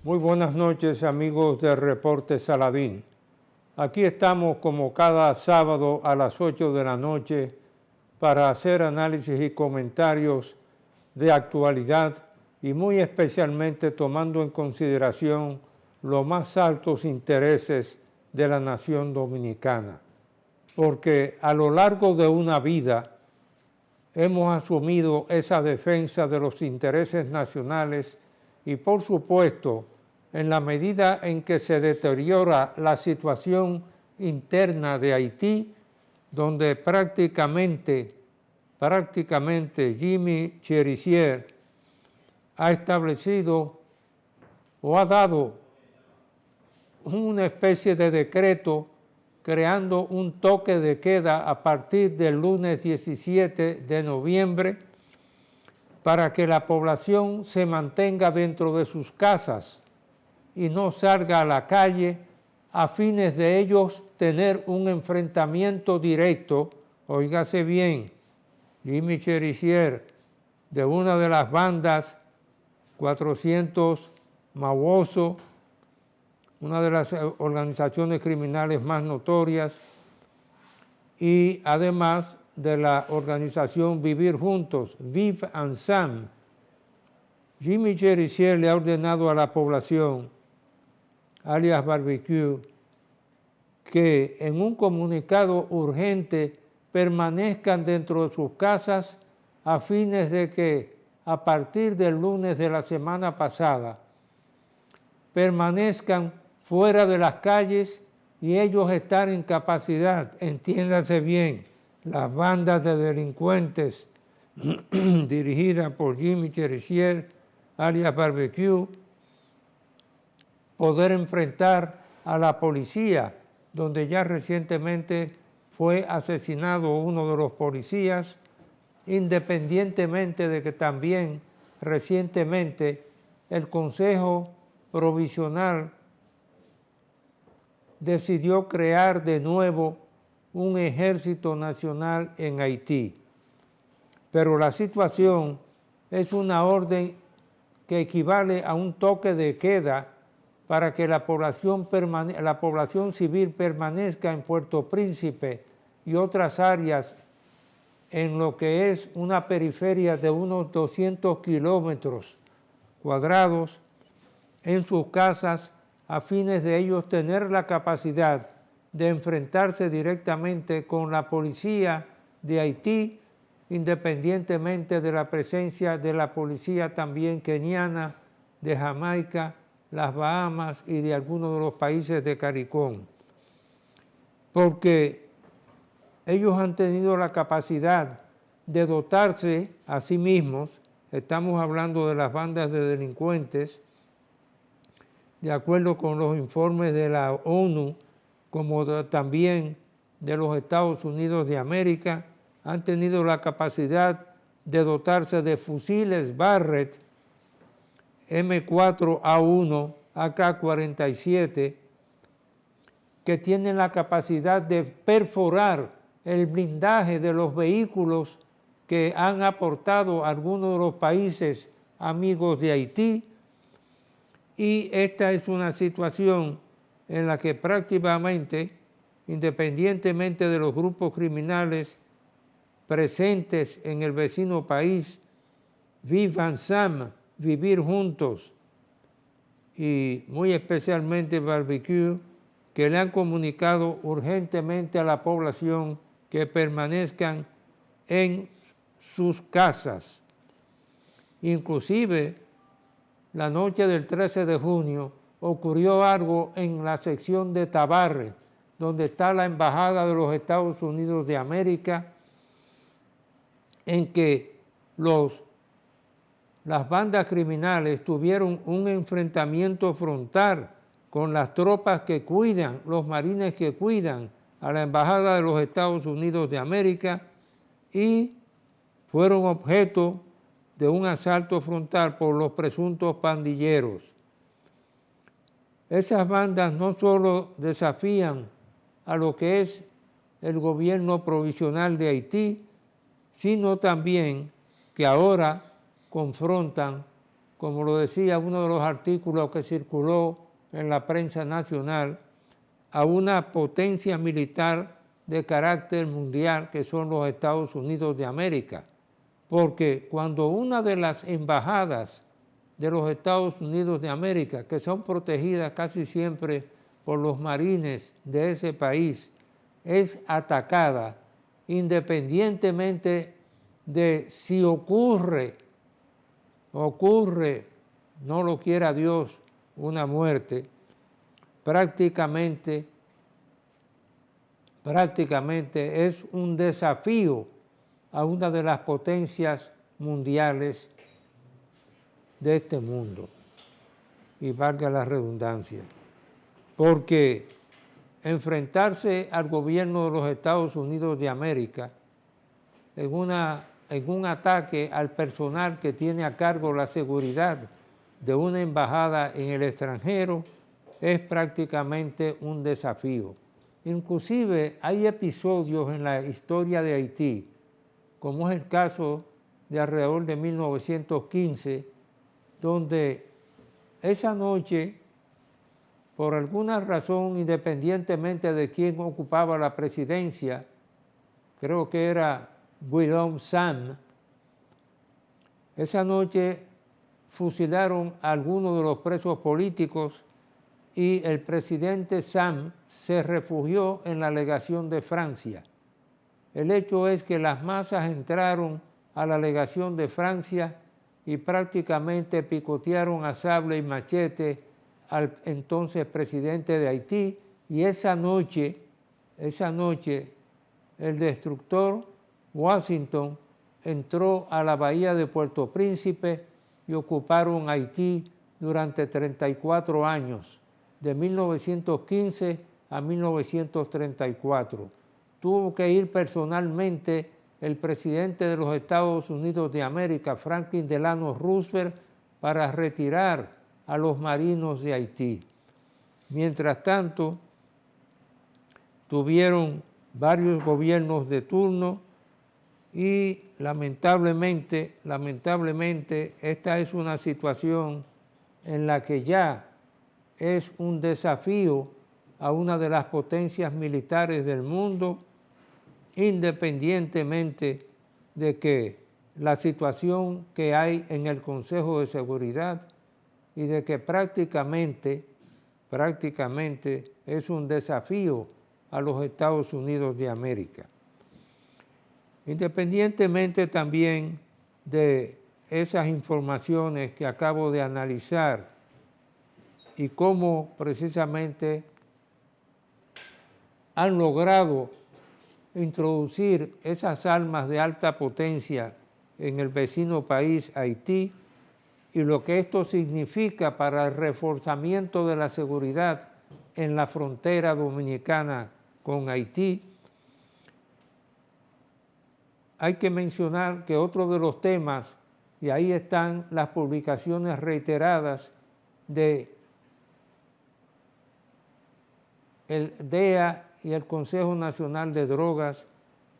Muy buenas noches, amigos de Reporte Saladín. Aquí estamos como cada sábado a las 8 de la noche para hacer análisis y comentarios de actualidad y muy especialmente tomando en consideración los más altos intereses de la nación dominicana. Porque a lo largo de una vida hemos asumido esa defensa de los intereses nacionales y, por supuesto, en la medida en que se deteriora la situación interna de Haití, donde prácticamente Jimmy Cherizier ha establecido o ha dado una especie de decreto creando un toque de queda a partir del lunes 17 de noviembre para que la población se mantenga dentro de sus casas y no salga a la calle a fines de ellos tener un enfrentamiento directo, óigase bien, Jimmy Cherizier, de una de las bandas 400 Mawozo, una de las organizaciones criminales más notorias, y además de la organización Vivir Juntos, Viv Ensemble. Jimmy Cherizier le ha ordenado a la población, alias Barbecue, que en un comunicado urgente permanezcan dentro de sus casas a fines de que a partir del lunes de la semana pasada permanezcan fuera de las calles y ellos estar en capacidad, entiéndase bien, las bandas de delincuentes dirigidas por Jimmy Cherizier, alias Barbecue, poder enfrentar a la policía, donde ya recientemente fue asesinado uno de los policías, independientemente de que también recientemente el Consejo Provisional decidió crear de nuevo un ejército nacional en Haití. Pero la situación es una orden que equivale a un toque de queda para que la población civil permanezca en Puerto Príncipe y otras áreas en lo que es una periferia de unos 200 kilómetros cuadrados en sus casas a fines de ellos tener la capacidad de enfrentarse directamente con la policía de Haití, independientemente de la presencia de la policía también keniana, de Jamaica, las Bahamas y de algunos de los países de CARICOM. Porque ellos han tenido la capacidad de dotarse a sí mismos, estamos hablando de las bandas de delincuentes, de acuerdo con los informes de la ONU, como también de los Estados Unidos de América, han tenido la capacidad de dotarse de fusiles Barrett M4A1, AK-47, que tienen la capacidad de perforar el blindaje de los vehículos que han aportado algunos de los países amigos de Haití, y esta es una situación en la que prácticamente, independientemente de los grupos criminales presentes en el vecino país, Viv Ensemble, Vivir Juntos, y muy especialmente Barbecue, que le han comunicado urgentemente a la población que permanezcan en sus casas. Inclusive, la noche del 13 de junio ocurrió algo en la sección de Tabarre, donde está la Embajada de los Estados Unidos de América, en que las bandas criminales tuvieron un enfrentamiento frontal con las tropas que cuidan, los marines que cuidan a la Embajada de los Estados Unidos de América, y fueron objeto de un asalto frontal por los presuntos pandilleros. Esas bandas no solo desafían a lo que es el gobierno provisional de Haití, sino también que ahora confrontan como lo decía uno de los artículos que circuló en la prensa nacional, a una potencia militar de carácter mundial que son los Estados Unidos de América. Porque cuando una de las embajadas de los Estados Unidos de América, que son protegidas casi siempre por los marines de ese país, es atacada, independientemente de si ocurre, no lo quiera Dios, una muerte, prácticamente es un desafío a una de las potencias mundiales de este mundo, y valga la redundancia, porque enfrentarse al gobierno de los Estados Unidos de América en un ataque al personal que tiene a cargo la seguridad de una embajada en el extranjero es prácticamente un desafío. Inclusive hay episodios en la historia de Haití, como es el caso de alrededor de 1915, donde esa noche, por alguna razón, independientemente de quién ocupaba la presidencia, creo que era Guillaume Sam, esa noche fusilaron a algunos de los presos políticos y el presidente Sam se refugió en la legación de Francia. El hecho es que las masas entraron a la legación de Francia y prácticamente picotearon a sable y machete al entonces presidente de Haití, y esa noche el destructor Washington entró a la bahía de Puerto Príncipe y ocuparon Haití durante 34 años, de 1915 a 1934. Tuvo que ir personalmente el presidente de los Estados Unidos de América, Franklin Delano Roosevelt, para retirar a los marinos de Haití. Mientras tanto, tuvieron varios gobiernos de turno y lamentablemente esta es una situación en la que ya es un desafío a una de las potencias militares del mundo, independientemente de que la situación que hay en el Consejo de Seguridad y de que prácticamente es un desafío a los Estados Unidos de América. Independientemente también de esas informaciones que acabo de analizar y cómo precisamente han logrado introducir esas armas de alta potencia en el vecino país Haití y lo que esto significa para el reforzamiento de la seguridad en la frontera dominicana con Haití. Hay que mencionar que otro de los temas, y ahí están las publicaciones reiteradas de el DEA y el Consejo Nacional de Drogas,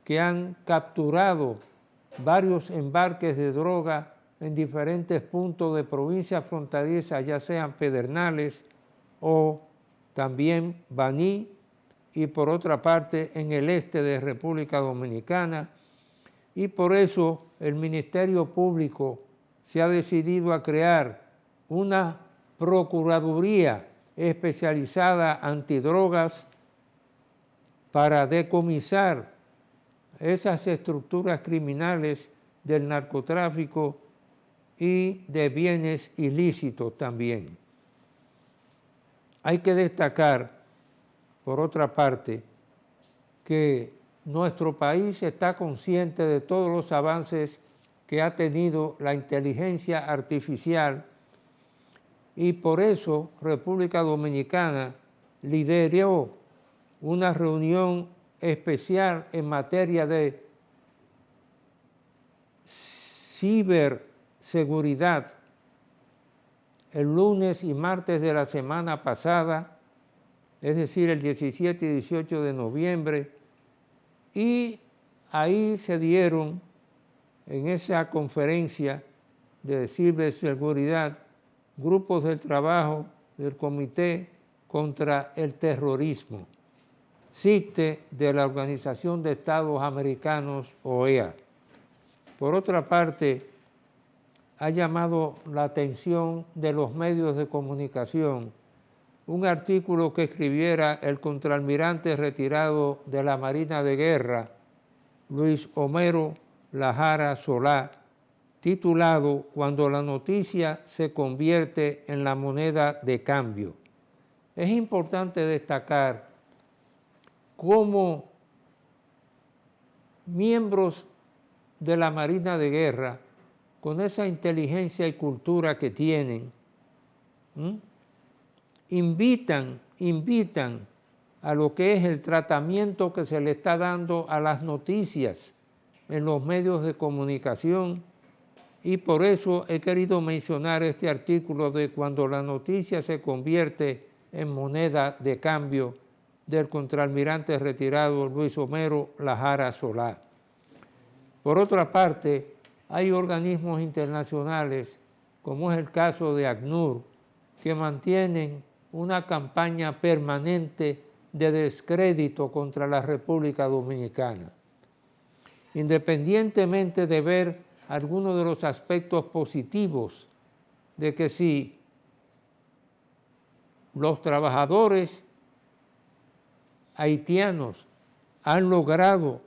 que han capturado varios embarques de droga en diferentes puntos de provincias fronterizas, ya sean Pedernales o también Baní, y por otra parte en el este de República Dominicana. Y por eso el Ministerio Público se ha decidido a crear una Procuraduría especializada antidrogas para decomisar esas estructuras criminales del narcotráfico y de bienes ilícitos también. Hay que destacar, por otra parte, que nuestro país está consciente de todos los avances que ha tenido la inteligencia artificial y por eso República Dominicana lideró una reunión especial en materia de ciberseguridad el lunes y martes de la semana pasada, es decir, el 17 y 18 de noviembre, y ahí se dieron en esa conferencia de Ciberseguridad, grupos del trabajo del Comité contra el Terrorismo, CITE de la Organización de Estados Americanos, OEA. Por otra parte, ha llamado la atención de los medios de comunicación un artículo que escribiera el contraalmirante retirado de la Marina de Guerra, Luis Homero Lajara Solá, titulado «Cuando la noticia se convierte en la moneda de cambio». Es importante destacar cómo miembros de la Marina de Guerra, con esa inteligencia y cultura que tienen, invitan a lo que es el tratamiento que se le está dando a las noticias en los medios de comunicación, y por eso he querido mencionar este artículo de «Cuando la noticia se convierte en moneda de cambio» del contraalmirante retirado Luis Homero Lajara Solá. Por otra parte, hay organismos internacionales, como es el caso de ACNUR, que mantienen una campaña permanente de descrédito contra la República Dominicana. Independientemente de ver algunos de los aspectos positivos de que si los trabajadores haitianos han logrado,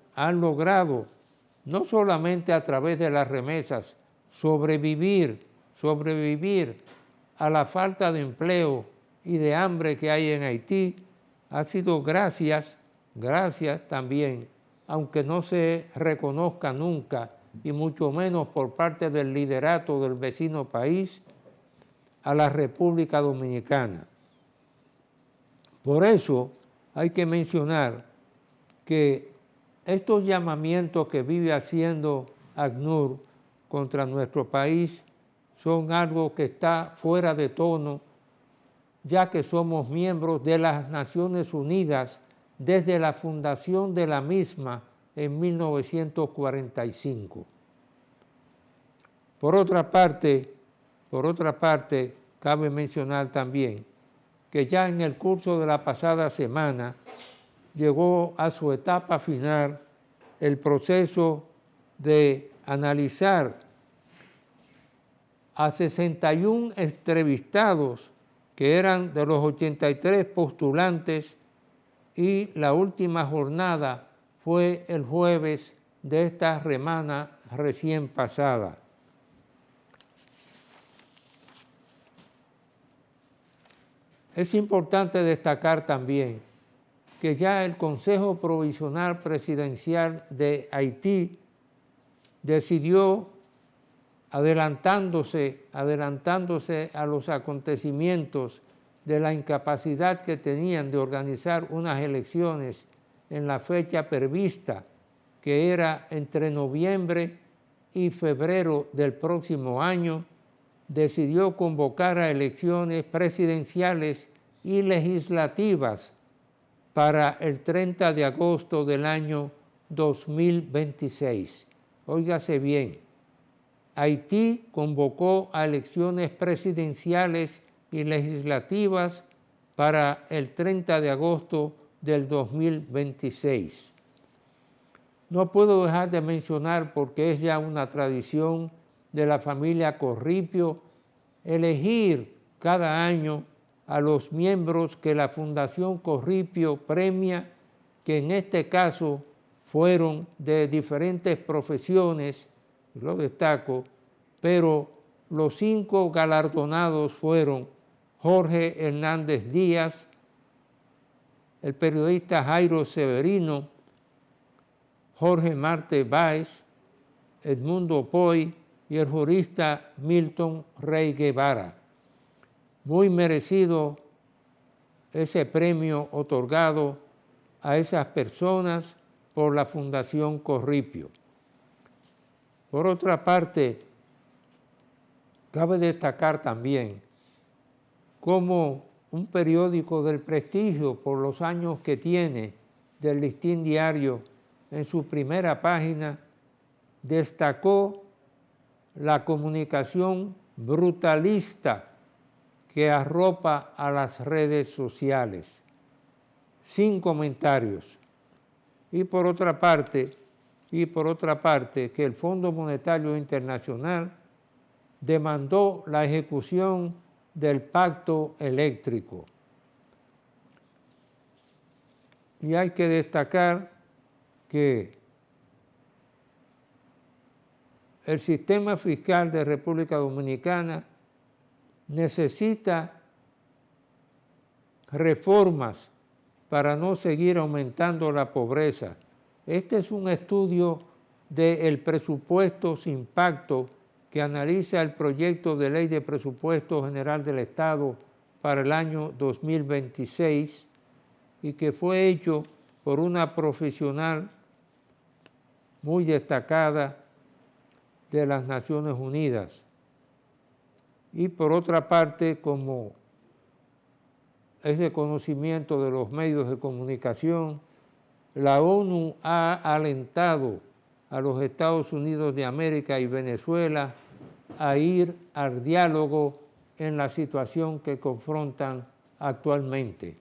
no solamente a través de las remesas, sobrevivir a la falta de empleo y de hambre que hay en Haití, ha sido gracias también, aunque no se reconozca nunca, y mucho menos por parte del liderato del vecino país, a la República Dominicana. Por eso hay que mencionar que estos llamamientos que vive haciendo ACNUR contra nuestro país son algo que está fuera de tono, ya que somos miembros de las Naciones Unidas desde la fundación de la misma en 1945. Por otra parte, cabe mencionar también que ya en el curso de la pasada semana llegó a su etapa final el proceso de analizar a 61 entrevistados que eran de los 83 postulantes, y la última jornada fue el jueves de esta semana recién pasada. Es importante destacar también que ya el Consejo Provisional Presidencial de Haití decidió, adelantándose a los acontecimientos de la incapacidad que tenían de organizar unas elecciones en la fecha prevista, que era entre noviembre y febrero del próximo año, decidió convocar a elecciones presidenciales y legislativas para el 30 de agosto del año 2026. Óigase bien, Haití convocó a elecciones presidenciales y legislativas para el 30 de agosto del 2026. No puedo dejar de mencionar, porque es ya una tradición de la familia Corripio, elegir cada año a los miembros que la Fundación Corripio premia, que en este caso fueron de diferentes profesiones, lo destaco, pero los 5 galardonados fueron Jorge Hernández Díaz, el periodista Jairo Severino, Jorge Marte Báez, Edmundo Poy y el jurista Milton Rey Guevara. Muy merecido ese premio otorgado a esas personas por la Fundación Corripio. Por otra parte, cabe destacar también cómo un periódico del prestigio por los años que tiene, del Listín Diario, en su primera página destacó la comunicación brutalista que arropa a las redes sociales. Sin comentarios. Y por otra parte, que el Fondo Monetario Internacional demandó la ejecución del pacto eléctrico. Y hay que destacar que el sistema fiscal de República Dominicana necesita reformas para no seguir aumentando la pobreza. Este es un estudio del presupuesto sin pacto que analiza el proyecto de ley de presupuesto general del Estado para el año 2026 y que fue hecho por una profesional muy destacada de las Naciones Unidas. Y por otra parte, como es de conocimiento de los medios de comunicación, la ONU ha alentado a los Estados Unidos de América y Venezuela a ir al diálogo en la situación que confrontan actualmente.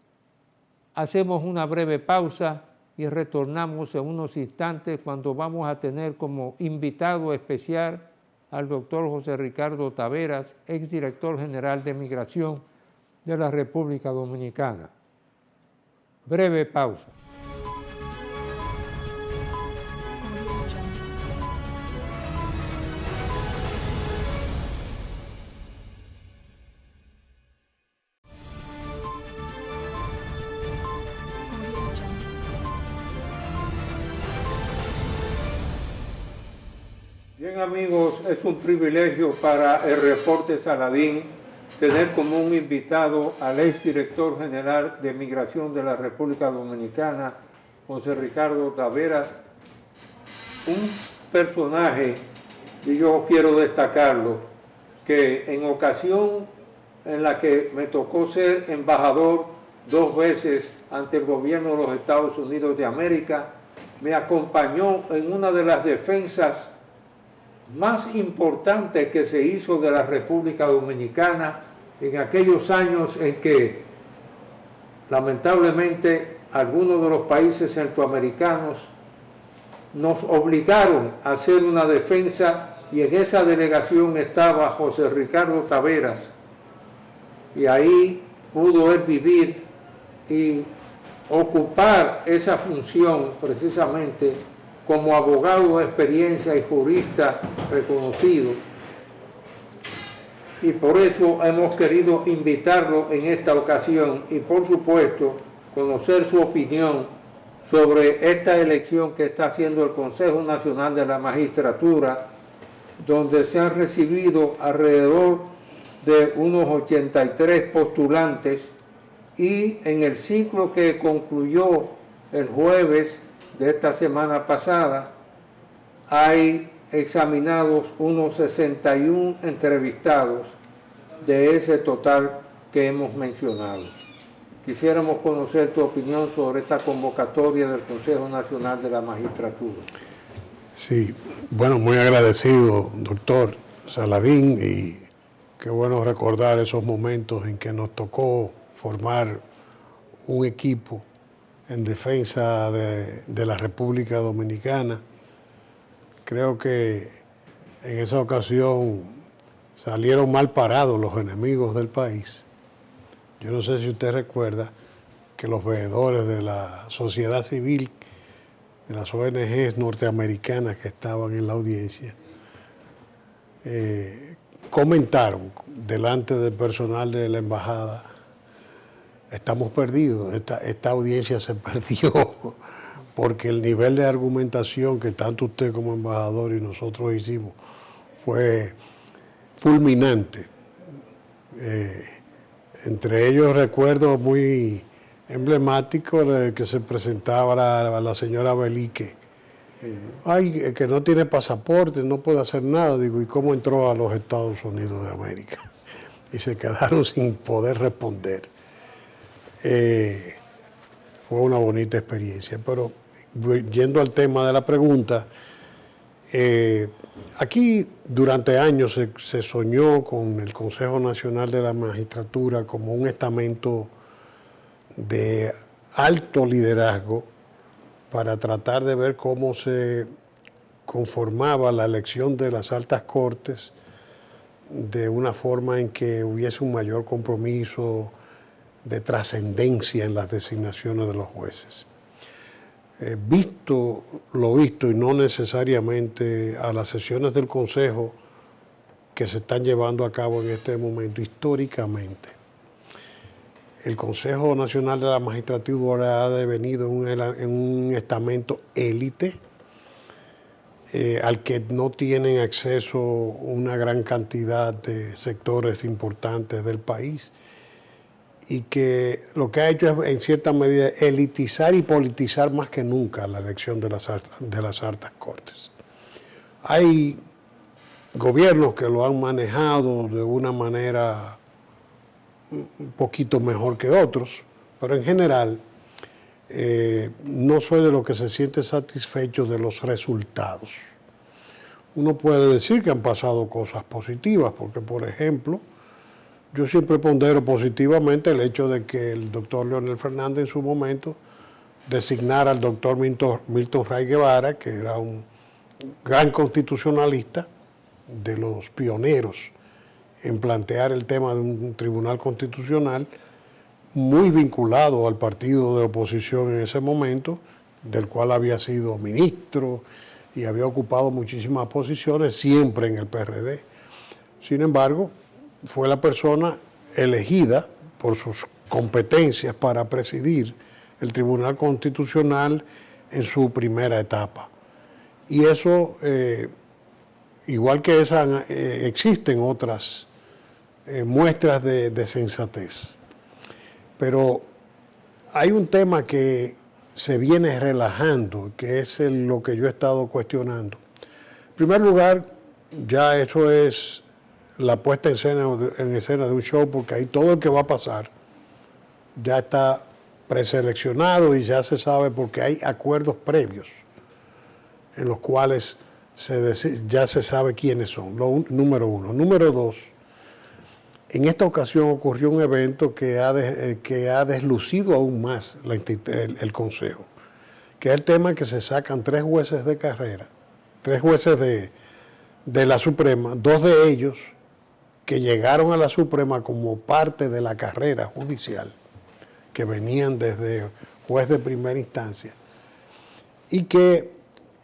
Hacemos una breve pausa y retornamos en unos instantes cuando vamos a tener como invitado especial al doctor José Ricardo Taveras, exdirector general de Migración de la República Dominicana. Breve pausa. Bien amigos, es un privilegio para el Reporte Saladín tener como un invitado al exdirector general de Migración de la República Dominicana, José Ricardo Taveras, un personaje, y yo quiero destacarlo, que en ocasión en la que me tocó ser embajador 2 veces ante el gobierno de los Estados Unidos de América, me acompañó en una de las defensas más importante que se hizo de la República Dominicana en aquellos años en que lamentablemente algunos de los países centroamericanos nos obligaron a hacer una defensa, y en esa delegación estaba José Ricardo Taveras, y ahí pudo él vivir y ocupar esa función precisamente como abogado de experiencia y jurista reconocido, y por eso hemos querido invitarlo en esta ocasión y por supuesto conocer su opinión sobre esta elección que está haciendo el Consejo Nacional de la Magistratura, donde se han recibido alrededor de unos 83 postulantes, y en el ciclo que concluyó el jueves de esta semana pasada, hay examinados unos 61 entrevistados de ese total que hemos mencionado. Quisiéramos conocer tu opinión sobre esta convocatoria del Consejo Nacional de la Magistratura. Sí, bueno, muy agradecido, doctor Saladín, y qué bueno recordar esos momentos en que nos tocó formar un equipo en defensa de la República Dominicana. Creo que en esa ocasión salieron mal parados los enemigos del país. Yo no sé si usted recuerda que los veedores de la sociedad civil, de las ONGs norteamericanas que estaban en la audiencia, comentaron delante del personal de la embajada: estamos perdidos, esta audiencia se perdió, porque el nivel de argumentación que tanto usted como embajador y nosotros hicimos fue fulminante. Entre ellos recuerdo muy emblemático que se presentaba la señora Belique. Ay, que no tiene pasaporte, no puede hacer nada. Digo, ¿y cómo entró a los Estados Unidos de América? Y se quedaron sin poder responder. Fue una bonita experiencia. Pero yendo al tema de la pregunta, Aquí durante años se soñó con el Consejo Nacional de la Magistratura como un estamento de alto liderazgo para tratar de ver cómo se conformaba la elección de las altas cortes de una forma en que hubiese un mayor compromiso de trascendencia en las designaciones de los jueces. Visto lo visto y no necesariamente a las sesiones del Consejo que se están llevando a cabo en este momento, históricamente, el Consejo Nacional de la Magistratura ha devenido en un estamento élite al que no tienen acceso una gran cantidad de sectores importantes del país y que lo que ha hecho es, en cierta medida, elitizar y politizar más que nunca la elección de las altas cortes. Hay gobiernos que lo han manejado de una manera un poquito mejor que otros, pero en general no soy de los que se siente satisfecho de los resultados. Uno puede decir que han pasado cosas positivas, porque, por ejemplo, yo siempre pondero positivamente el hecho de que el doctor Leonel Fernández en su momento designara al doctor Milton Ray Guevara, que era un gran constitucionalista, de los pioneros en plantear el tema de un tribunal constitucional, muy vinculado al partido de oposición en ese momento, del cual había sido ministro y había ocupado muchísimas posiciones, siempre en el PRD. Sin embargo, fue la persona elegida por sus competencias para presidir el Tribunal Constitucional en su primera etapa. Y eso, igual que esa, existen otras muestras de sensatez. Pero hay un tema que se viene relajando, que es lo que yo he estado cuestionando. En primer lugar, ya eso es la puesta en escena de un show, porque ahí todo el que va a pasar ya está preseleccionado y ya se sabe, porque hay acuerdos previos en los cuales ya se sabe quiénes son, número uno. Número dos, en esta ocasión ocurrió un evento que ha deslucido aún más el Consejo, que es el tema que se sacan 3 jueces de carrera, 3 jueces de la Suprema, 2 de ellos que llegaron a la Suprema como parte de la carrera judicial, que venían desde juez de primera instancia, y que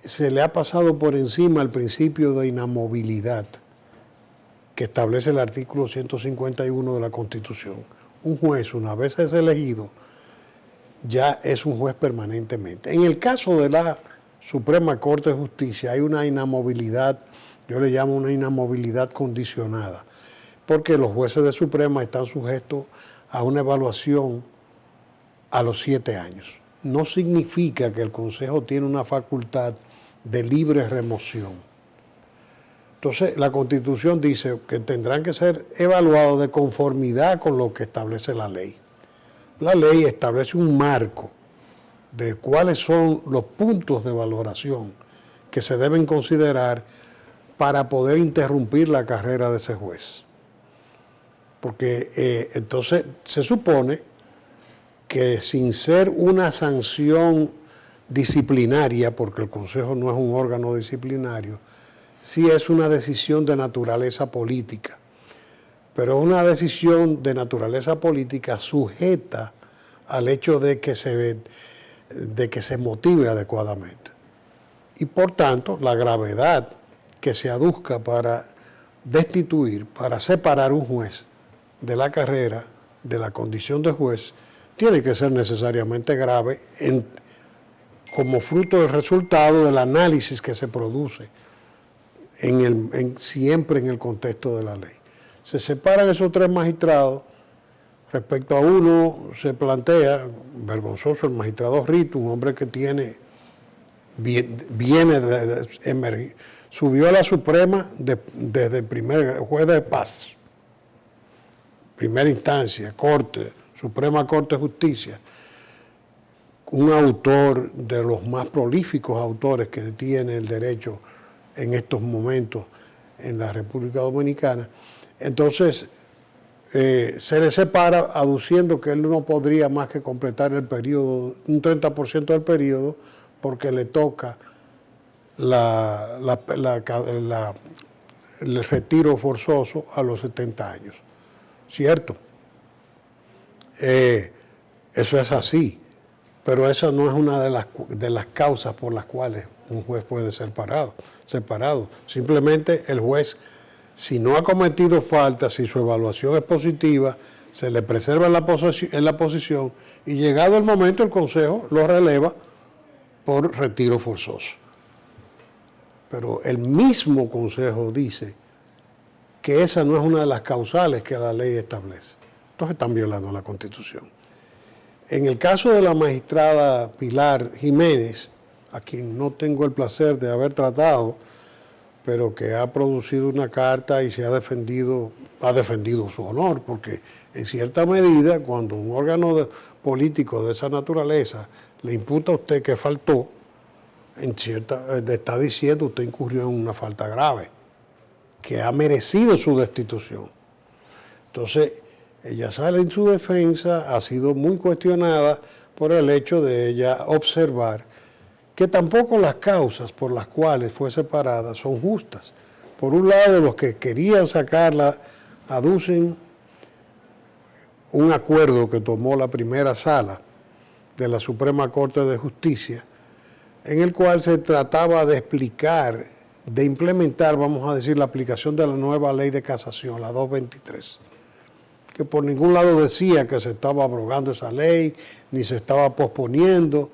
se le ha pasado por encima el principio de inamovilidad que establece el artículo 151 de la Constitución. Un juez, una vez es elegido, ya es un juez permanentemente. En el caso de la Suprema Corte de Justicia hay una inamovilidad, yo le llamo una inamovilidad condicionada, porque los jueces de Suprema están sujetos a una evaluación a los 7 años. No significa que el Consejo tiene una facultad de libre remoción. Entonces, la Constitución dice que tendrán que ser evaluados de conformidad con lo que establece la ley. La ley establece un marco de cuáles son los puntos de valoración que se deben considerar para poder interrumpir la carrera de ese juez. Porque entonces se supone que sin ser una sanción disciplinaria, porque el Consejo no es un órgano disciplinario, sí es una decisión de naturaleza política, pero es una decisión de naturaleza política sujeta al hecho de que se motive adecuadamente. Y por tanto, la gravedad que se aduzca para destituir, para separar un juez de la carrera, de la condición de juez, tiene que ser necesariamente grave como fruto del resultado del análisis que se produce siempre en el contexto de la ley. Se separan esos 3 magistrados. Respecto a uno, se plantea, vergonzoso, el magistrado Rito, un hombre que subió a la Suprema desde el primer juez de paz, primera instancia, Suprema Corte de Justicia, un autor de los más prolíficos autores que tiene el derecho en estos momentos en la República Dominicana. Entonces, se le separa aduciendo que él no podría más que completar el periodo, un 30% del periodo, porque le toca el retiro forzoso a los 70 años. ¿Cierto? Eso es así, pero esa no es una de las causas por las cuales un juez puede ser separado. Simplemente el juez, si no ha cometido falta, si su evaluación es positiva, se le preserva en la posición y llegado el momento el Consejo lo releva por retiro forzoso. Pero el mismo Consejo dice que esa no es una de las causales que la ley establece. Entonces están violando la Constitución. En el caso de la magistrada Pilar Jiménez, a quien no tengo el placer de haber tratado, pero que ha producido una carta y ha defendido su honor, porque en cierta medida, cuando un órgano político de esa naturaleza le imputa a usted que faltó, le está diciendo usted incurrió en una falta grave, que ha merecido su destitución. Entonces, ella sale en su defensa, ha sido muy cuestionada por el hecho de ella observar que tampoco las causas por las cuales fue separada son justas. Por un lado, los que querían sacarla aducen un acuerdo que tomó la primera sala de la Suprema Corte de Justicia, en el cual se trataba de explicar, de implementar, vamos a decir, la aplicación de la nueva ley de casación, la 223, que por ningún lado decía que se estaba abrogando esa ley, ni se estaba posponiendo,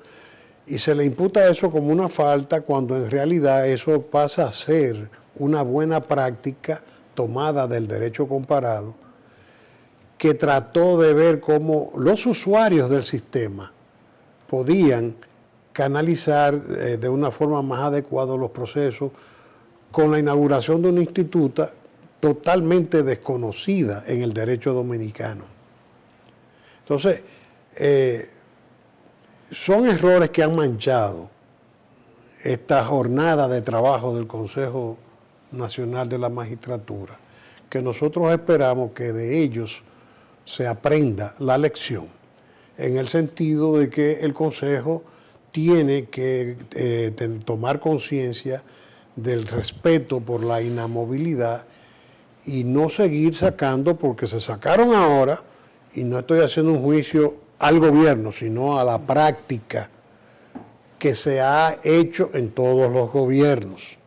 y se le imputa eso como una falta, cuando en realidad eso pasa a ser una buena práctica tomada del derecho comparado, que trató de ver cómo los usuarios del sistema podían canalizar de una forma más adecuada los procesos con la inauguración de una instituta totalmente desconocida en el derecho dominicano. Entonces, son errores que han manchado esta jornada de trabajo del Consejo Nacional de la Magistratura, que nosotros esperamos que de ellos se aprenda la lección, en el sentido de que el Consejo tiene que tomar conciencia del respeto por la inamovilidad y no seguir sacando, porque se sacaron ahora, y no estoy haciendo un juicio al gobierno, sino a la práctica que se ha hecho en todos los gobiernos,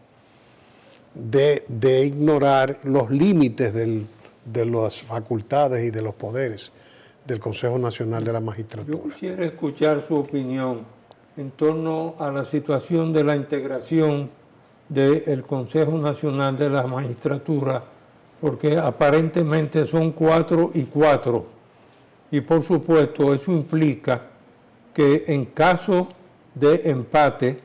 de ignorar los límites de las facultades y de los poderes del Consejo Nacional de la Magistratura. Yo quisiera escuchar su opinión en torno a la situación de la integración del Consejo Nacional de la Magistratura, porque aparentemente son 4 y 4, y por supuesto eso implica que en caso de empate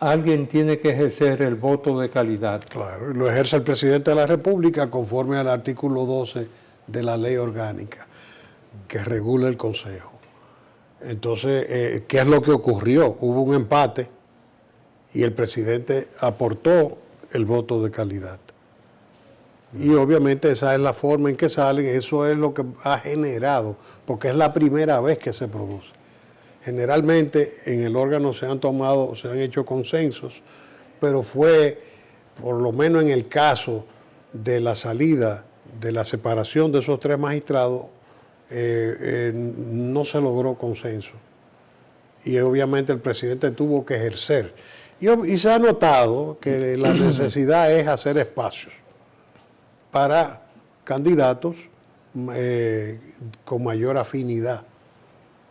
alguien tiene que ejercer el voto de calidad. Claro, y lo ejerce el presidente de la República conforme al artículo 12 de la ley orgánica que regula el Consejo. Entonces, ¿qué es lo que ocurrió? Hubo un empate y el presidente aportó el voto de calidad. Y obviamente esa es la forma en que salen, eso es lo que ha generado, porque es la primera vez que se produce. Generalmente en el órgano se han hecho consensos, pero fue, por lo menos en el caso de la salida, de la separación de esos 3 magistrados, no se logró consenso. Y obviamente el presidente tuvo que ejercer. Y se ha notado que la necesidad es hacer espacios para candidatos con mayor afinidad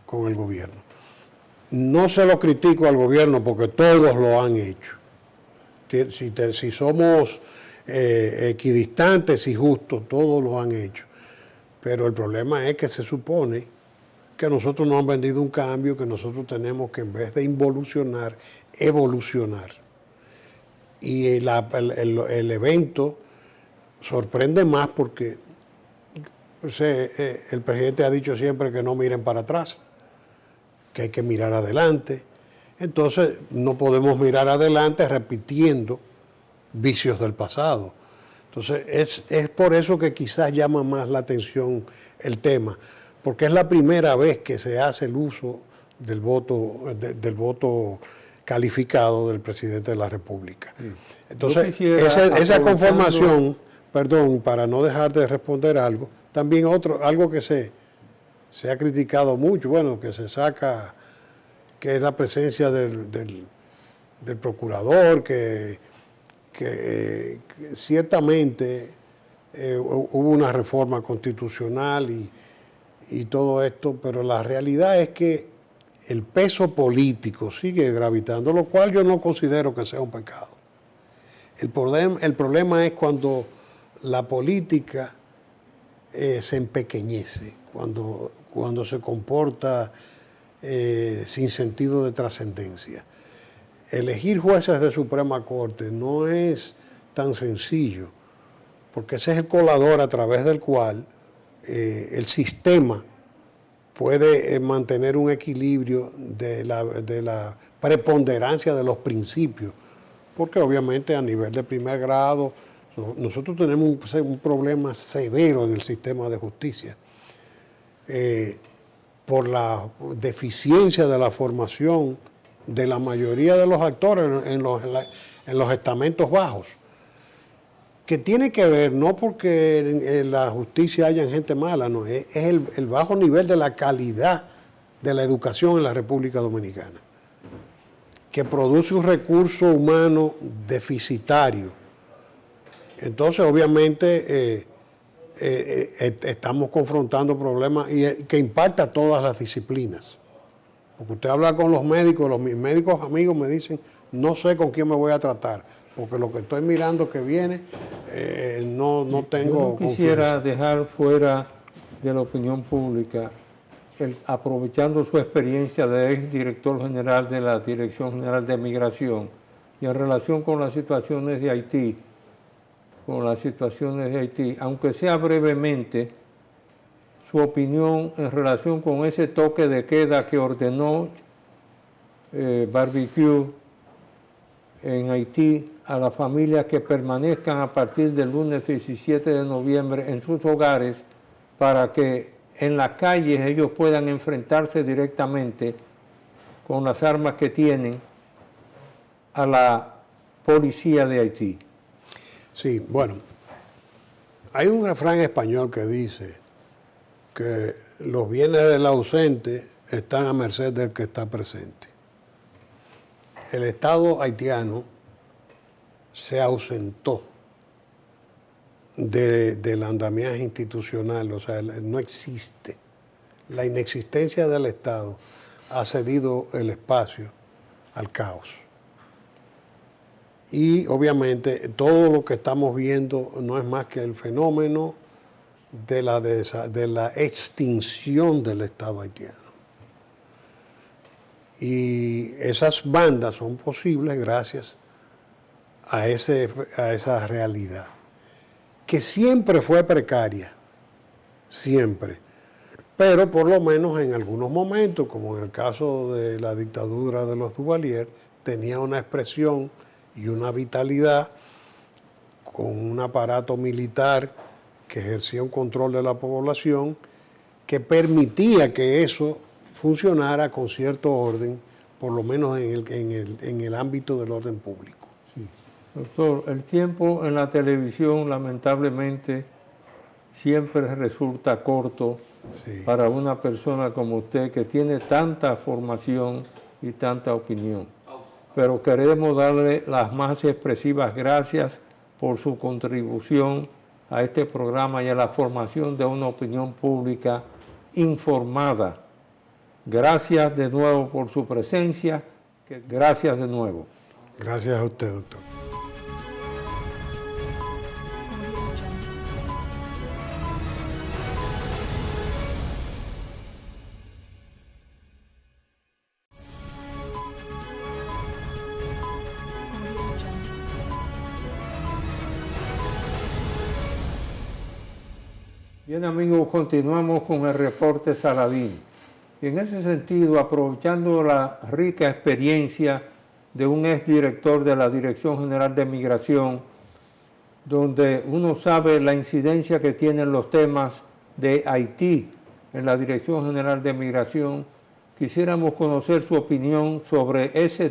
con el gobierno. No se lo critico al gobierno porque todos lo han hecho. Si somos equidistantes y justos, todos lo han hecho. Pero el problema es que se supone que nosotros nos han vendido un cambio, que nosotros tenemos que, en vez de involucionar, evolucionar. Y el evento sorprende más porque el presidente ha dicho siempre que no miren para atrás, que hay que mirar adelante. Entonces no podemos mirar adelante repitiendo vicios del pasado. Entonces, es por eso que quizás llama más la atención el tema, porque es la primera vez que se hace el uso del voto calificado del presidente de la República. Entonces, esa conformación, perdón, para no dejar de responder algo, también algo que se ha criticado mucho, bueno, que se saca, que es la presencia del procurador, que ciertamente hubo una reforma constitucional y todo esto, pero la realidad es que el peso político sigue gravitando, lo cual yo no considero que sea un pecado. El problema es cuando la política se empequeñece, cuando se comporta sin sentido de trascendencia. Elegir jueces de Suprema Corte no es tan sencillo, porque ese es el colador a través del cual el sistema puede mantener un equilibrio de la preponderancia de los principios, porque obviamente a nivel de primer grado nosotros tenemos un problema severo en el sistema de justicia por la deficiencia de la formación de la mayoría de los actores en los estamentos bajos, que tiene que ver no porque en la justicia haya gente mala, no, es el bajo nivel de la calidad de la educación en la República Dominicana, que produce un recurso humano deficitario. Entonces, obviamente, estamos confrontando problemas que impactan a todas las disciplinas. Porque usted habla con los médicos, mis médicos amigos me dicen, no sé con quién me voy a tratar, porque lo que estoy mirando que viene, no tengo confianza. Quisiera confianza. dejar fuera de la opinión pública, aprovechando su experiencia de exdirector general de la Dirección General de Migración y en relación con las situaciones de Haití, aunque sea brevemente, su opinión en relación con ese toque de queda que ordenó Barbecue en Haití a las familias que permanezcan a partir del lunes 17 de noviembre en sus hogares para que en las calles ellos puedan enfrentarse directamente con las armas que tienen a la policía de Haití. Sí, bueno, hay un refrán español que dice que los bienes del ausente están a merced del que está presente. El Estado haitiano se ausentó del andamiaje institucional, o sea, no existe. La inexistencia del Estado ha cedido el espacio al caos. Y obviamente todo lo que estamos viendo no es más que el fenómeno de la extinción del Estado haitiano. Y esas bandas son posibles gracias a esa realidad, que siempre fue precaria, siempre, pero por lo menos en algunos momentos, como en el caso de la dictadura de los Duvalier, tenía una expresión y una vitalidad con un aparato militar que ejercía un control de la población que permitía que eso funcionara con cierto orden, por lo menos en el ámbito del orden público. Sí. Doctor, el tiempo en la televisión lamentablemente siempre resulta corto para una persona como usted que tiene tanta formación y tanta opinión. Pero queremos darle las más expresivas gracias por su contribución a este programa y a la formación de una opinión pública informada. Gracias de nuevo por su presencia. Gracias de nuevo. Gracias a usted, doctor. Bien amigos, continuamos con el reporte Saladín. Y en ese sentido, aprovechando la rica experiencia de un exdirector de la Dirección General de Migración, donde uno sabe la incidencia que tienen los temas de Haití en la Dirección General de Migración. Quisiéramos conocer su opinión sobre ese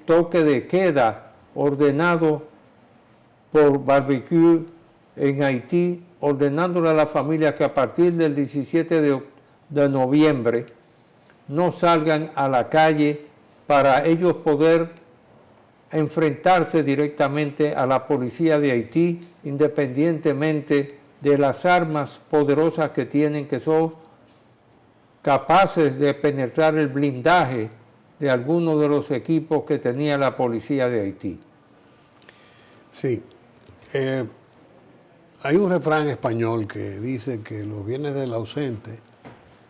toque de queda ordenado por Barbecue en Haití, ordenándole a la familia que a partir del 17 de noviembre no salgan a la calle para ellos poder enfrentarse directamente a la policía de Haití, independientemente de las armas poderosas que tienen, que son capaces de penetrar el blindaje de algunos de los equipos que tenía la policía de Haití. Sí. Hay un refrán español que dice que los bienes del ausente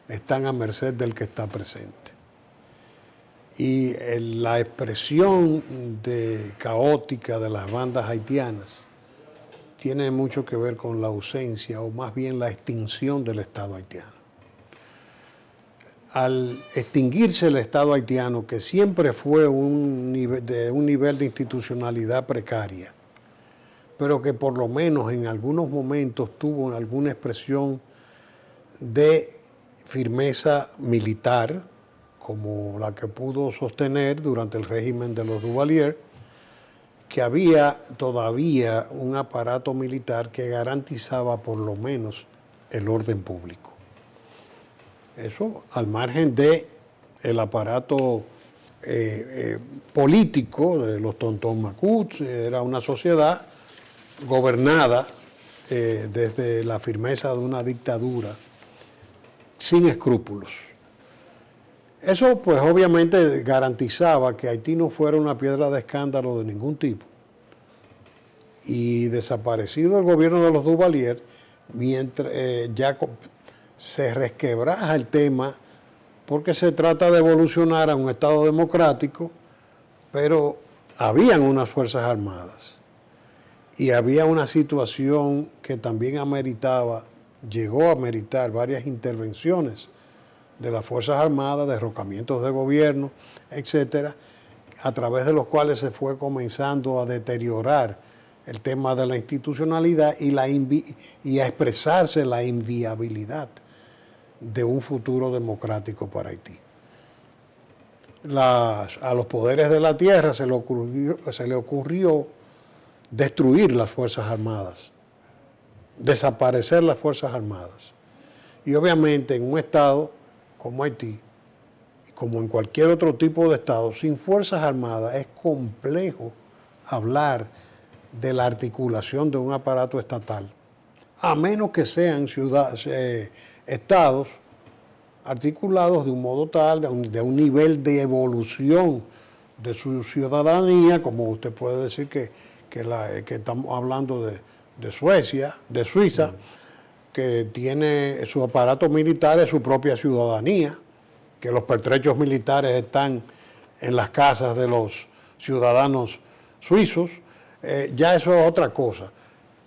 están a merced del que está presente. Y la expresión caótica de las bandas haitianas tiene mucho que ver con la ausencia o más bien la extinción del Estado haitiano. Al extinguirse el Estado haitiano, que siempre fue de un nivel de institucionalidad precaria, pero que por lo menos en algunos momentos tuvo alguna expresión de firmeza militar, como la que pudo sostener durante el régimen de los Duvalier, que había todavía un aparato militar que garantizaba por lo menos el orden público. Eso al margen del aparato político de los tontón macuts. Era una sociedad gobernada desde la firmeza de una dictadura sin escrúpulos. Eso pues obviamente garantizaba que Haití no fuera una piedra de escándalo de ningún tipo. Y desaparecido el gobierno de los Duvalier, mientras ya se resquebraja el tema, porque se trata de evolucionar a un Estado democrático, pero habían unas Fuerzas Armadas. Y había una situación que también llegó a meritar varias intervenciones de las Fuerzas Armadas, derrocamientos de gobierno, etcétera, a través de los cuales se fue comenzando a deteriorar el tema de la institucionalidad y a expresarse la inviabilidad de un futuro democrático para Haití. A los poderes de la tierra se le ocurrió destruir las Fuerzas Armadas, desaparecer las Fuerzas Armadas. Y obviamente en un Estado como Haití, como en cualquier otro tipo de Estado, sin Fuerzas Armadas es complejo hablar de la articulación de un aparato estatal, a menos que sean estados articulados de un modo tal, de un nivel de evolución de su ciudadanía, como usted puede decir que estamos hablando de Suiza, que tiene su aparato militar, es su propia ciudadanía, que los pertrechos militares están en las casas de los ciudadanos suizos, ya eso es otra cosa.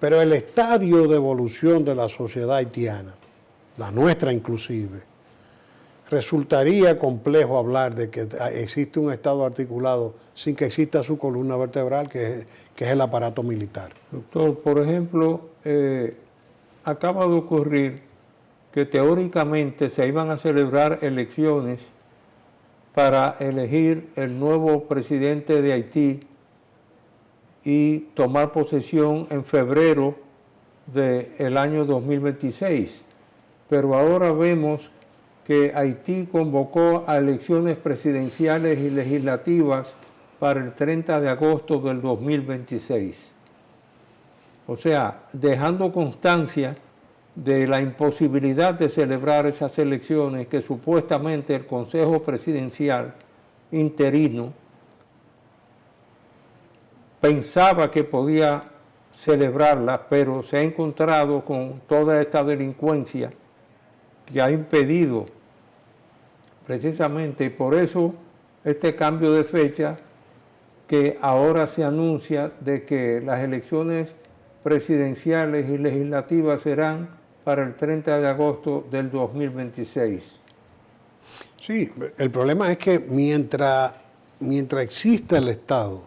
Pero el estadio de evolución de la sociedad haitiana, la nuestra inclusive, resultaría complejo hablar de que existe un Estado articulado sin que exista su columna vertebral, que es el aparato militar. Doctor, por ejemplo, acaba de ocurrir que teóricamente se iban a celebrar elecciones para elegir el nuevo presidente de Haití y tomar posesión en febrero del año 2026. Pero ahora vemos que Haití convocó a elecciones presidenciales y legislativas para el 30 de agosto del 2026. O sea, dejando constancia de la imposibilidad de celebrar esas elecciones que supuestamente el Consejo Presidencial interino pensaba que podía celebrarlas, pero se ha encontrado con toda esta delincuencia que ha impedido precisamente, y por eso este cambio de fecha que ahora se anuncia de que las elecciones presidenciales y legislativas serán para el 30 de agosto del 2026. Sí, el problema es que mientras mientras exista el estado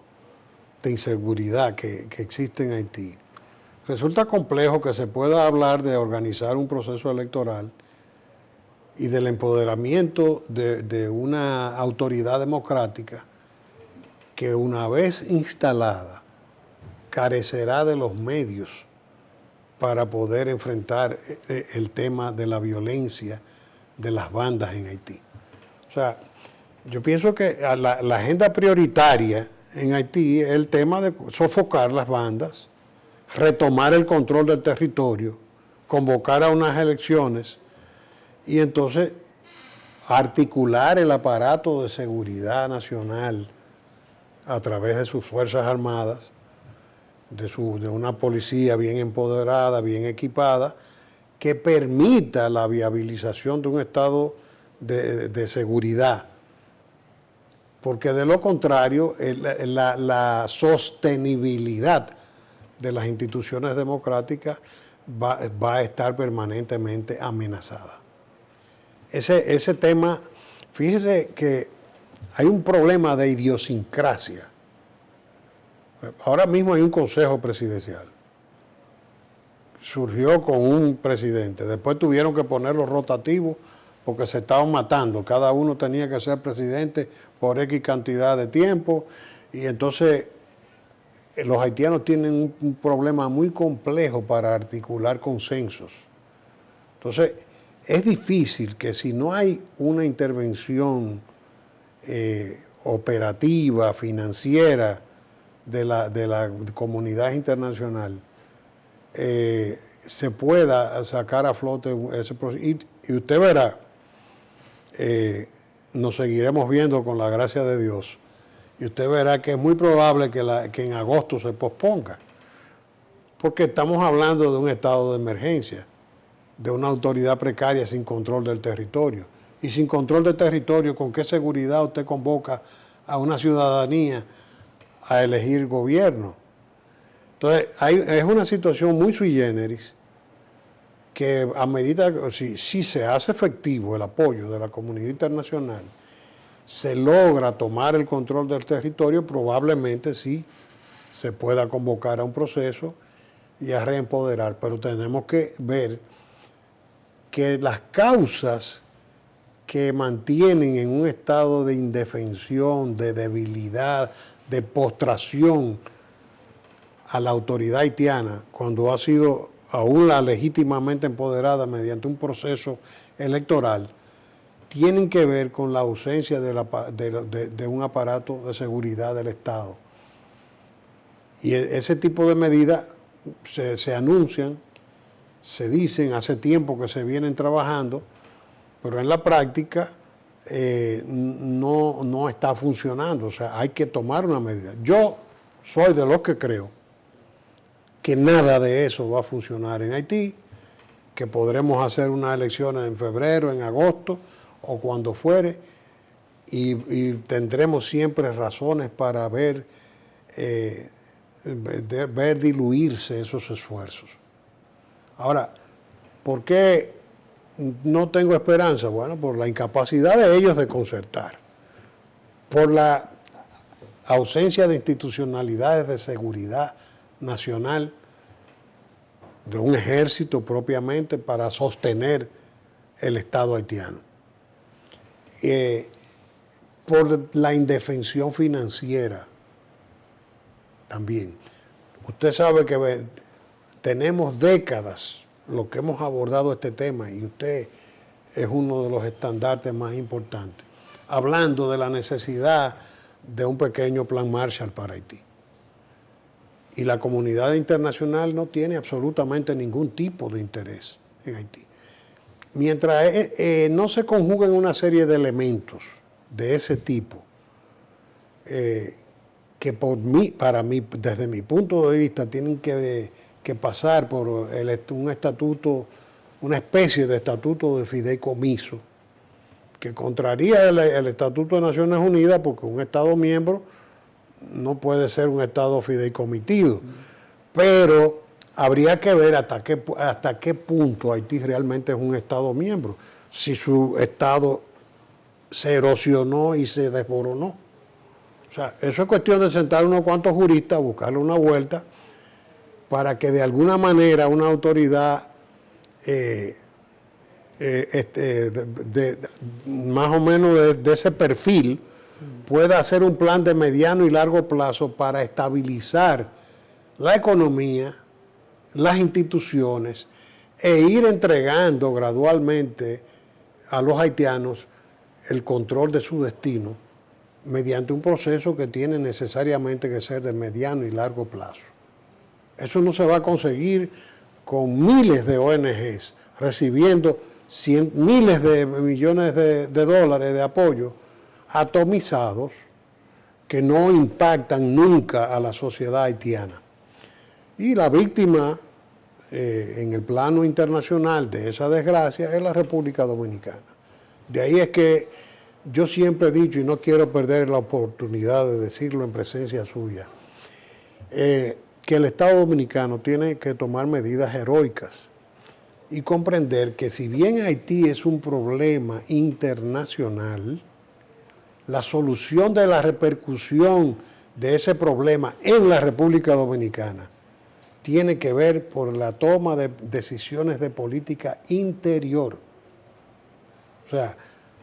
de inseguridad que existe en Haití, resulta complejo que se pueda hablar de organizar un proceso electoral y del empoderamiento de una autoridad democrática que, una vez instalada, carecerá de los medios para poder enfrentar el tema de la violencia de las bandas en Haití. O sea, yo pienso que la agenda prioritaria en Haití es el tema de sofocar las bandas, retomar el control del territorio, convocar a unas elecciones y entonces articular el aparato de seguridad nacional a través de sus Fuerzas Armadas, de una policía bien empoderada, bien equipada, que permita la viabilización de un estado de seguridad. Porque de lo contrario, la sostenibilidad de las instituciones democráticas va a estar permanentemente amenazada. Ese tema, fíjese que hay un problema de idiosincrasia. Ahora mismo hay un consejo presidencial. Surgió con un presidente. Después tuvieron que ponerlo rotativo porque se estaban matando. Cada uno tenía que ser presidente por X cantidad de tiempo. Y entonces los haitianos tienen un problema muy complejo para articular consensos. Entonces es difícil que si no hay una intervención operativa, financiera, de la comunidad internacional, se pueda sacar a flote ese proceso. Y usted verá, nos seguiremos viendo con la gracia de Dios, y usted verá que es muy probable que en agosto se posponga, porque estamos hablando de un estado de emergencia, de una autoridad precaria sin control del territorio. Y sin control del territorio, ¿con qué seguridad usted convoca a una ciudadanía a elegir gobierno? Entonces, es una situación muy sui generis que a medida que si se hace efectivo el apoyo de la comunidad internacional, se logra tomar el control del territorio, probablemente sí se pueda convocar a un proceso y a reempoderar. Pero tenemos que ver que las causas que mantienen en un estado de indefensión, de debilidad, de postración a la autoridad haitiana, cuando ha sido aún la legítimamente empoderada mediante un proceso electoral, tienen que ver con la ausencia de un aparato de seguridad del Estado. Y ese tipo de medidas se anuncian, se dicen, hace tiempo que se vienen trabajando, pero en la práctica no está funcionando. O sea, hay que tomar una medida. Yo soy de los que creo que nada de eso va a funcionar en Haití, que podremos hacer unas elecciones en febrero, en agosto o cuando fuere, y tendremos siempre razones para ver diluirse esos esfuerzos. Ahora, ¿por qué no tengo esperanza? Bueno, por la incapacidad de ellos de concertar, por la ausencia de institucionalidades de seguridad nacional, de un ejército propiamente para sostener el Estado haitiano, por la indefensión financiera también. Usted sabe que tenemos décadas lo que hemos abordado este tema, y usted es uno de los estandartes más importantes, hablando de la necesidad de un pequeño plan Marshall para Haití. Y la comunidad internacional no tiene absolutamente ningún tipo de interés en Haití. Mientras no se conjuguen una serie de elementos de ese tipo, que para mí, desde mi punto de vista, tienen que pasar por un estatuto, una especie de estatuto de fideicomiso, que contraría el Estatuto de Naciones Unidas, porque un Estado miembro no puede ser un Estado fideicomitido, pero habría que ver hasta qué punto Haití realmente es un Estado miembro, si su Estado se erosionó y se desboronó. O sea, eso es cuestión de sentar unos cuantos juristas, buscarle una vuelta, para que de alguna manera una autoridad más o menos de ese perfil pueda hacer un plan de mediano y largo plazo para estabilizar la economía, las instituciones e ir entregando gradualmente a los haitianos el control de su destino mediante un proceso que tiene necesariamente que ser de mediano y largo plazo. Eso no se va a conseguir con miles de ONGs recibiendo miles de millones de dólares de apoyo atomizados que no impactan nunca a la sociedad haitiana. Y la víctima en el plano internacional de esa desgracia es la República Dominicana. De ahí es que yo siempre he dicho, y no quiero perder la oportunidad de decirlo en presencia suya, que el Estado Dominicano tiene que tomar medidas heroicas y comprender que si bien Haití es un problema internacional, la solución de la repercusión de ese problema en la República Dominicana tiene que ver por la toma de decisiones de política interior. O sea,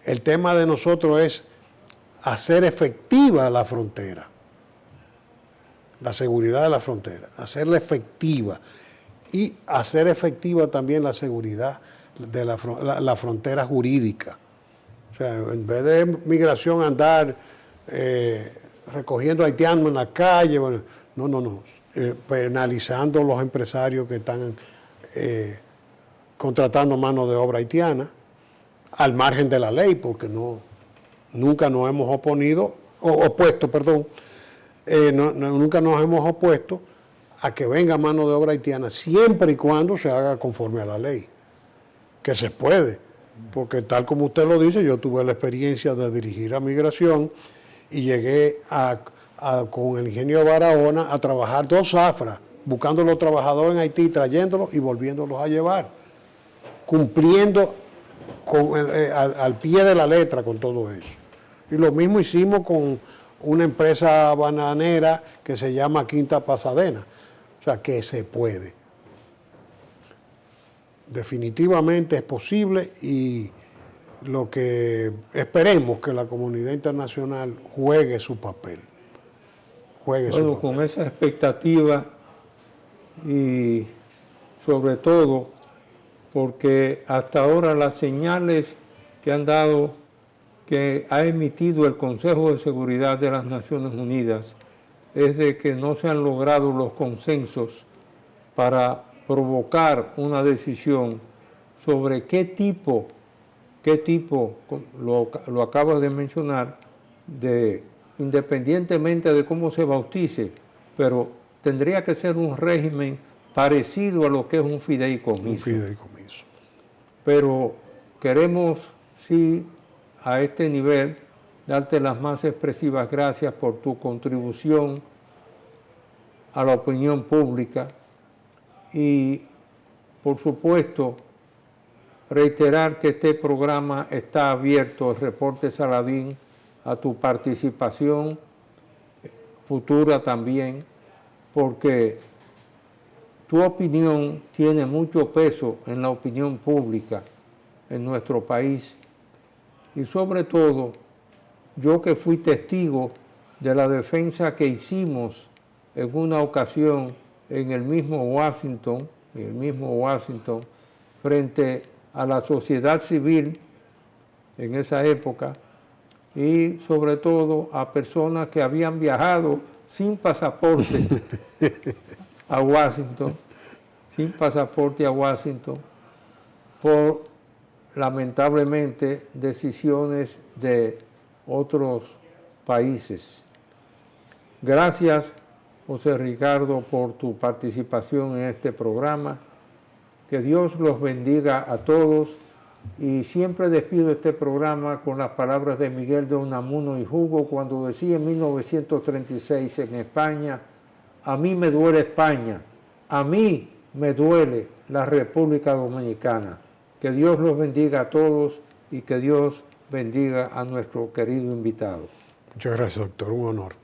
el tema de nosotros es hacer efectiva la frontera, la seguridad de la frontera, hacerla efectiva y hacer efectiva también la seguridad de la frontera jurídica. O sea, en vez de migración andar recogiendo haitianos en la calle, bueno, no. Penalizando a los empresarios que están contratando mano de obra haitiana, al margen de la ley, porque nunca nos hemos nunca nos hemos opuesto a que venga mano de obra haitiana, siempre y cuando se haga conforme a la ley, que se puede, porque tal como usted lo dice, yo tuve la experiencia de dirigir a migración y llegué con el ingeniero Barahona a trabajar 2 zafras, buscando a los trabajadores en Haití, trayéndolos y volviéndolos a llevar, cumpliendo al pie de la letra con todo eso. Y lo mismo hicimos con una empresa bananera que se llama Quinta Pasadena. O sea, que se puede. Definitivamente es posible y lo que esperemos que la comunidad internacional juegue su papel. Bueno, con esa expectativa y sobre todo porque hasta ahora las señales que han dado, que ha emitido el Consejo de Seguridad de las Naciones Unidas, es de que no se han logrado los consensos para provocar una decisión sobre qué tipo, lo acabas de mencionar, independientemente de cómo se bautice, pero tendría que ser un régimen parecido a lo que es un fideicomiso. Un fideicomiso. Pero queremos, sí, a este nivel, darte las más expresivas gracias por tu contribución a la opinión pública y, por supuesto, reiterar que este programa está abierto, el Reporte Saladín, a tu participación futura también, porque tu opinión tiene mucho peso en la opinión pública en nuestro país y sobre todo yo que fui testigo de la defensa que hicimos en una ocasión en el mismo Washington, frente a la sociedad civil en esa época y sobre todo a personas que habían viajado sin pasaporte a Washington, por lamentablemente decisiones de otros países. Gracias, José Ricardo, por tu participación en este programa. Que Dios los bendiga a todos y siempre despido este programa con las palabras de Miguel de Unamuno y Hugo cuando decía en 1936 en España: a mí me duele España, a mí me duele la República Dominicana. Que Dios los bendiga a todos y que Dios bendiga a nuestro querido invitado. Muchas gracias, doctor. Un honor.